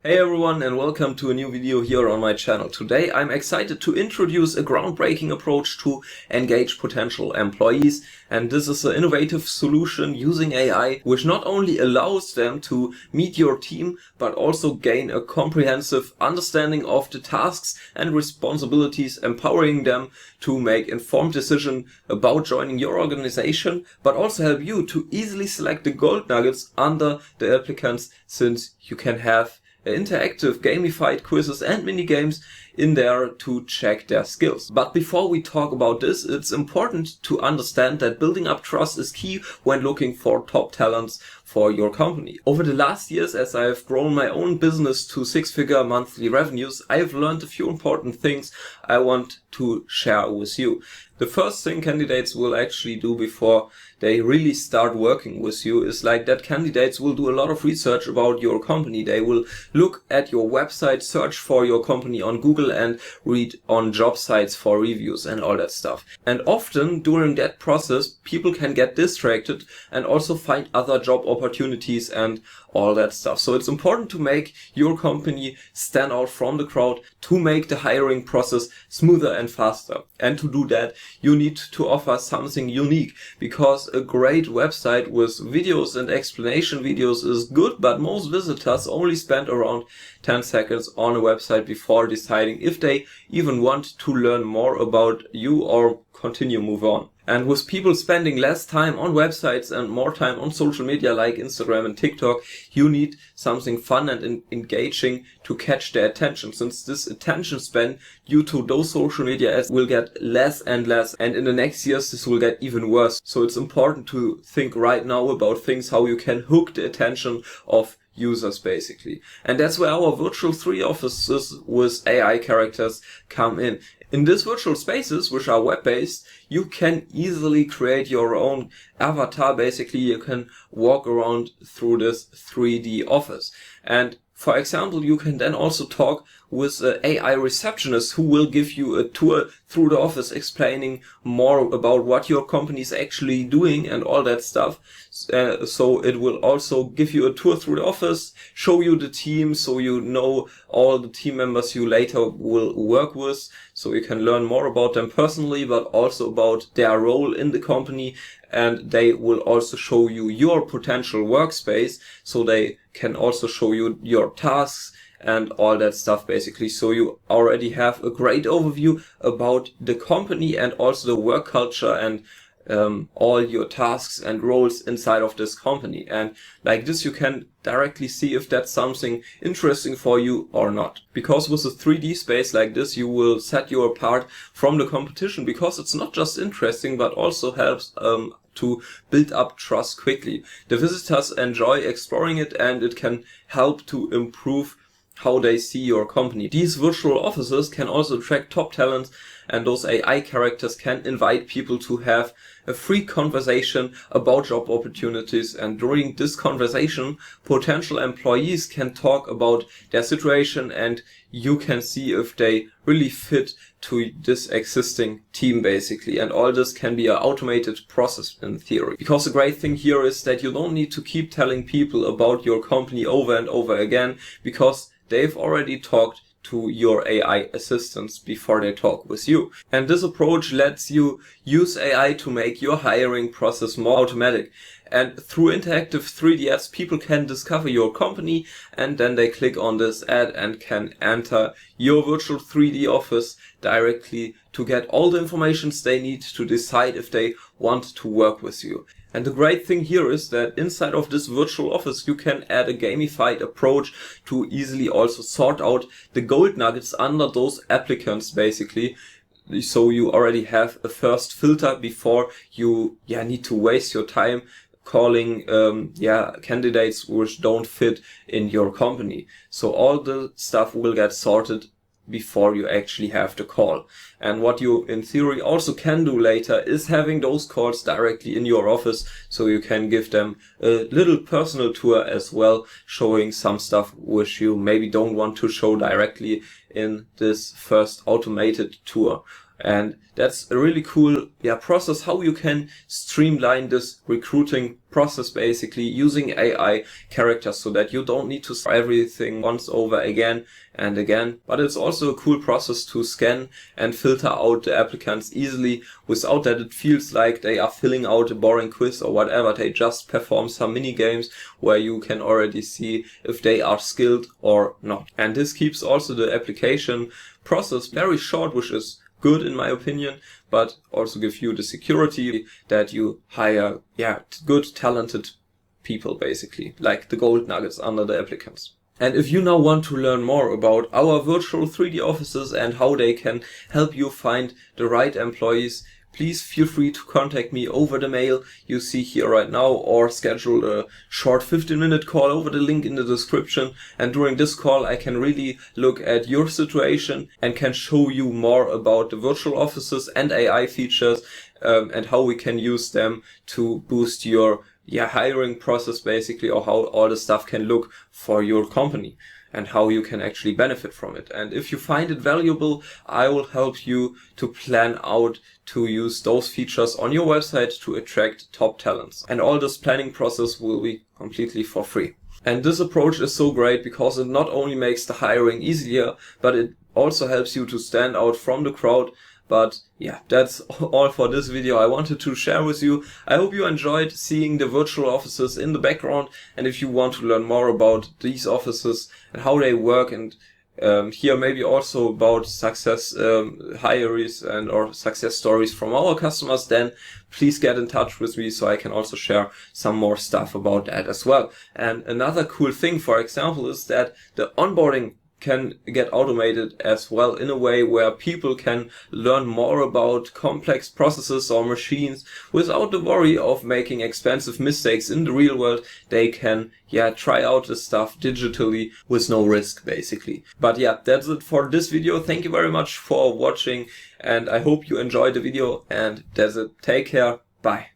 Hey everyone, and welcome to a new video here on my channel. Today I'm excited to introduce a groundbreaking approach to engage potential employees, and this is an innovative solution using AI which not only allows them to meet your team but also gain a comprehensive understanding of the tasks and responsibilities, empowering them to make informed decisions about joining your organization, but also help you to easily select the gold nuggets under the applicants, since you can have interactive gamified quizzes and mini games in there to check their skills. But before we talk about this, it's important to understand that building up trust is key when looking for top talents for your company. Over the last years, as I have grown my own business to six-figure monthly revenues, I have learned a few important things I want to share with you. The first thing candidates will actually do before they really start working with you is like that candidates will do a lot of research about your company. They will look at your website, search for your company on Google, and read on job sites for reviews and all that stuff. And often during that process, people can get distracted and also find other job opportunities and all that stuff. So it's important to make your company stand out from the crowd, to make the hiring process smoother and faster. And to do that, you need to offer something unique, because a great website with videos and explanation videos is good, but most visitors only spend around 10 seconds on a website before deciding if they even want to learn more about you or continue move on. And with people spending less time on websites and more time on social media like Instagram and TikTok, you need something fun and engaging to catch their attention, since this attention span due to those social media ads will get less and less, and in the next years this will get even worse. So it's important to think right now about things how you can hook the attention of users basically. And that's where our virtual 3D offices with AI characters come in. In these virtual spaces, which are web-based, you can easily create your own avatar. Basically, you can walk around through this 3D office. And for example, you can then also talk with an AI receptionist who will give you a tour through the office, explaining more about what your company is actually doing and all that stuff. So it will also give you a tour through the office, show you the team, so you know all the team members you later will work with, so you can learn more about them personally, but also about their role in the company. And they will also show you your potential workspace, so they can also show you your tasks and all that stuff basically. So you already have a great overview about the company and also the work culture and all your tasks and roles inside of this company. And like this, you can directly see if that's something interesting for you or not. Because with a 3D space like this, you will set you apart from the competition, because it's not just interesting, but also helps to build up trust quickly. The visitors enjoy exploring it, and it can help to improve how they see your company. These virtual offices can also attract top talents, and those AI characters can invite people to have a free conversation about job opportunities. And during this conversation, potential employees can talk about their situation, and you can see if they really fit to this existing team basically. And all this can be an automated process in theory. Because the great thing here is that you don't need to keep telling people about your company over and over again, because they've already talked to your AI assistants before they talk with you. And this approach lets you use AI to make your hiring process more automatic. And through interactive 3D ads, people can discover your company, and then they click on this ad and can enter your virtual 3D office directly to get all the information they need to decide if they want to work with you. And the great thing here is that inside of this virtual office, you can add a gamified approach to easily also sort out the gold nuggets under those applicants basically. So you already have a first filter before you need to waste your time calling candidates which don't fit in your company. So all the stuff will get sorted before you actually have the call. And what you in theory also can do later is having those calls directly in your office, so you can give them a little personal tour as well, showing some stuff which you maybe don't want to show directly in this first automated tour. And that's a really cool process, how you can streamline this recruiting process basically using AI characters, so that you don't need to start everything once over again and again. But it's also a cool process to scan and filter out the applicants easily without that it feels like they are filling out a boring quiz or whatever. They just perform some mini games where you can already see if they are skilled or not. And this keeps also the application process very short, which is good in my opinion, but also give you the security that you hire good talented people basically, like the gold nuggets under the applicants. And if you now want to learn more about our virtual 3D offices and how they can help you find the right employees, please feel free to contact me over the mail you see here right now, or schedule a short 15-minute call over the link in the description. And during this call I can really look at your situation and can show you more about the virtual offices and AI features, and how we can use them to boost your hiring process basically, or how all the stuff can look for your company and how you can actually benefit from it. And if you find it valuable, I will help you to plan out to use those features on your website to attract top talents. And all this planning process will be completely for free. And this approach is so great because it not only makes the hiring easier, but it also helps you to stand out from the crowd. But that's all for this video I wanted to share with you. I hope you enjoyed seeing the virtual offices in the background. And if you want to learn more about these offices and how they work, and hear maybe also about success hires and or success stories from our customers, then please get in touch with me so I can also share some more stuff about that as well. And another cool thing, for example, is that the onboarding can get automated as well, in a way where people can learn more about complex processes or machines without the worry of making expensive mistakes in the real world. They can try out the stuff digitally with no risk basically. But that's it for this video. Thank you very much for watching, and I hope you enjoyed the video, and that's it. Take care. Bye.